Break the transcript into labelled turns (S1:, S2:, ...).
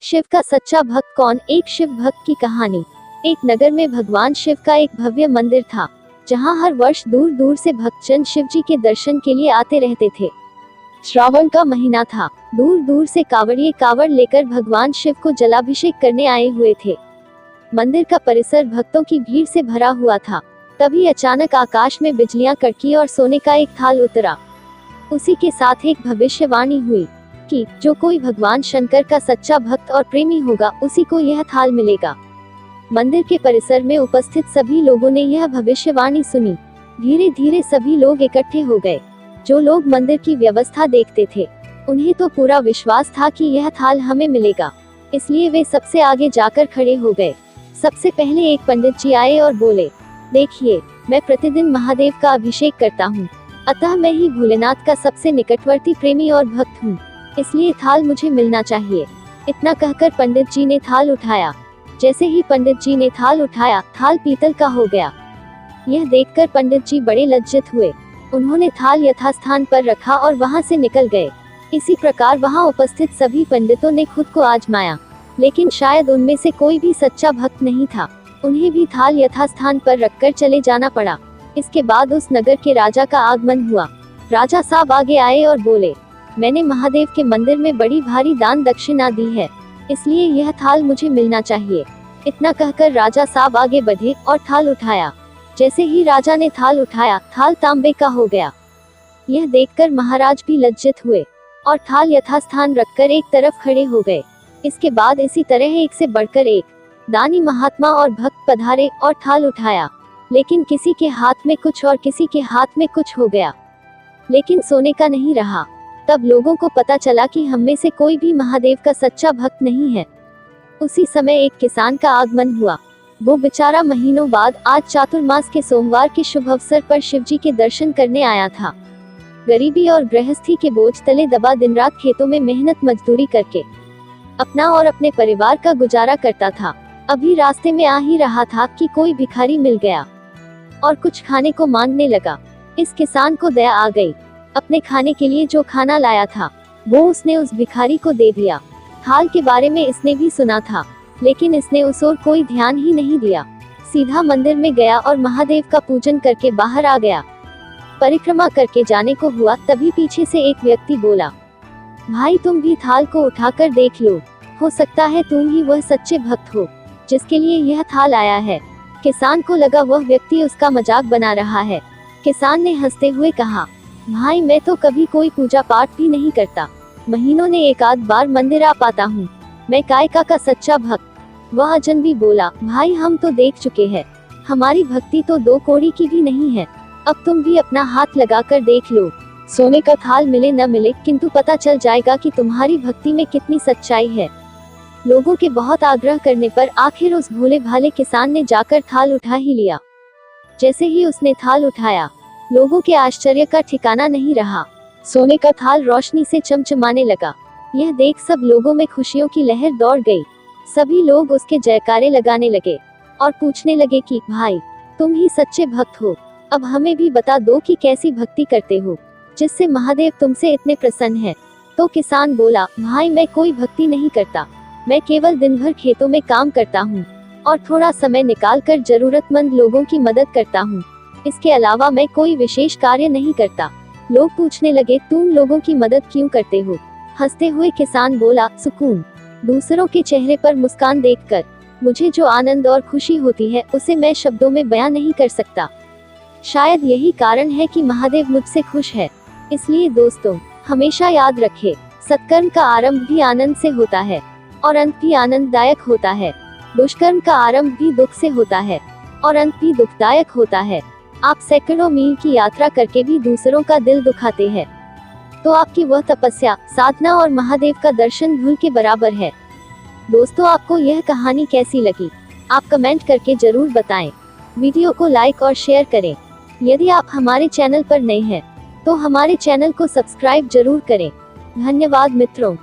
S1: शिव का सच्चा भक्त कौन? एक शिव भक्त की कहानी। एक नगर में भगवान शिव का एक भव्य मंदिर था, जहां हर वर्ष दूर दूर से भक्तजन शिव जी के दर्शन के लिए आते रहते थे। श्रावण का महीना था। दूर दूर से कांवड़िए कांवड़ लेकर भगवान शिव को जलाभिषेक करने आए हुए थे। मंदिर का परिसर भक्तों की भीड़ से भरा हुआ था। तभी अचानक आकाश में बिजलियां कड़की और सोने का एक थाल उतरा। उसी के साथ एक भविष्यवाणी हुई कि जो कोई भगवान शंकर का सच्चा भक्त और प्रेमी होगा, उसी को यह थाल मिलेगा। मंदिर के परिसर में उपस्थित सभी लोगों ने यह भविष्यवाणी सुनी। धीरे धीरे सभी लोग इकट्ठे हो गए। जो लोग मंदिर की व्यवस्था देखते थे, उन्हें तो पूरा विश्वास था कि यह थाल हमें मिलेगा, इसलिए वे सबसे आगे जाकर खड़े हो गए। सबसे पहले एक पंडित जी आए और बोले, देखिए, मैं प्रतिदिन महादेव का अभिषेक करता हूँ, अतः मैं ही भोलेनाथ का सबसे निकटवर्ती प्रेमी और भक्त हूँ, इसलिए थाल मुझे मिलना चाहिए। इतना कहकर पंडित जी ने थाल उठाया। जैसे ही पंडित जी ने थाल उठाया, थाल पीतल का हो गया। यह देखकर पंडित जी बड़े लज्जित हुए। उन्होंने थाल यथास्थान पर रखा और वहां से निकल गए। इसी प्रकार वहां उपस्थित सभी पंडितों ने खुद को आजमाया, लेकिन शायद उनमें से कोई भी सच्चा भक्त नहीं था। उन्हें भी थाल यथास्थान पर रखकर चले जाना पड़ा। इसके बाद उस नगर के राजा का आगमन हुआ। राजा साहब आगे आए और बोले, मैंने महादेव के मंदिर में बड़ी भारी दान दक्षिणा दी है, इसलिए यह थाल मुझे मिलना चाहिए। इतना कहकर राजा साहब आगे बढ़े और थाल उठाया। जैसे ही राजा ने थाल उठाया, थाल तांबे का हो गया। यह देखकर महाराज भी लज्जित हुए और थाल यथास्थान रखकर एक तरफ खड़े हो गए। इसके बाद इसी तरह एक से बढ़कर एक दानी महात्मा और भक्त पधारे और थाल उठाया, लेकिन किसी के हाथ में कुछ और किसी के हाथ में कुछ हो गया, लेकिन सोने का नहीं रहा। तब लोगों को पता चला कि हम में से कोई भी महादेव का सच्चा भक्त नहीं है। उसी समय एक किसान का आगमन हुआ। वो बेचारा महीनों बाद आज चातुर्मास के सोमवार के शुभ अवसर पर शिव जी के दर्शन करने आया था। गरीबी और गृहस्थी के बोझ तले दबा दिन रात खेतों में मेहनत मजदूरी करके अपना और अपने परिवार का गुजारा करता था। अभी रास्ते में आ ही रहा था कि कोई भिखारी मिल गया और कुछ खाने को मांगने लगा। इस किसान को दया आ गई। अपने खाने के लिए जो खाना लाया था, वो उसने उस भिखारी को दे दिया। थाल के बारे में इसने भी सुना था, लेकिन इसने उस ओर कोई ध्यान ही नहीं दिया। सीधा मंदिर में गया और महादेव का पूजन करके बाहर आ गया। परिक्रमा करके जाने को हुआ, तभी पीछे से एक व्यक्ति बोला, भाई तुम भी थाल को उठाकर देख लो, हो सकता है तुम ही वह सच्चे भक्त हो जिसके लिए यह थाल आया है। किसान को लगा वह व्यक्ति उसका मजाक बना रहा है। किसान ने हंसते हुए कहा, भाई मैं तो कभी कोई पूजा पाठ भी नहीं करता, महीनों ने एक आध बार मंदिर आ पाता हूँ, मैं कायका का सच्चा भक्त। वह अजनबी बोला, भाई हम तो देख चुके हैं, हमारी भक्ति तो 2 कौड़ी की भी नहीं है, अब तुम भी अपना हाथ लगाकर देख लो। सोने का थाल मिले न मिले, किंतु पता चल जाएगा कि तुम्हारी भक्ति में कितनी सच्चाई है। लोगों के बहुत आग्रह करने पर आखिर उस भोले भाले किसान ने जाकर थाल उठा ही लिया। जैसे ही उसने थाल उठाया, लोगों के आश्चर्य का ठिकाना नहीं रहा। सोने का थाल रोशनी से चमचमाने लगा। यह देख सब लोगों में खुशियों की लहर दौड़ गई। सभी लोग उसके जयकारे लगाने लगे और पूछने लगे कि भाई तुम ही सच्चे भक्त हो, अब हमें भी बता दो कि कैसी भक्ति करते हो जिससे महादेव तुमसे इतने प्रसन्न है। तो किसान बोला, भाई मैं कोई भक्ति नहीं करता, मैं केवल दिन भर खेतों में काम करता हूँ और थोड़ा समय निकालकर जरूरतमंद लोगों की मदद करता हूँ। इसके अलावा मैं कोई विशेष कार्य नहीं करता। लोग पूछने लगे, तुम लोगों की मदद क्यों करते हो? हंसते हुए किसान बोला, सुकून। दूसरों के चेहरे पर मुस्कान देखकर मुझे जो आनंद और खुशी होती है, उसे मैं शब्दों में बयां नहीं कर सकता। शायद यही कारण है कि महादेव मुझसे खुश है। इसलिए दोस्तों, हमेशा याद रखें, सत्कर्म का आरंभ भी आनंद से होता है और अंत भी आनंददायक होता है। दुष्कर्म का आरंभ भी दुख से होता है और अंत भी दुखदायक होता है। आप सैकड़ों मील की यात्रा करके भी दूसरों का दिल दुखाते हैं, तो आपकी वह तपस्या, साधना और महादेव का दर्शन धूल के बराबर है। दोस्तों, आपको यह कहानी कैसी लगी? आप कमेंट करके जरूर बताएं। वीडियो को लाइक और शेयर करें। यदि आप हमारे चैनल पर नए हैं, तो हमारे चैनल को सब्सक्राइब जरूर करें। धन्यवाद मित्रों।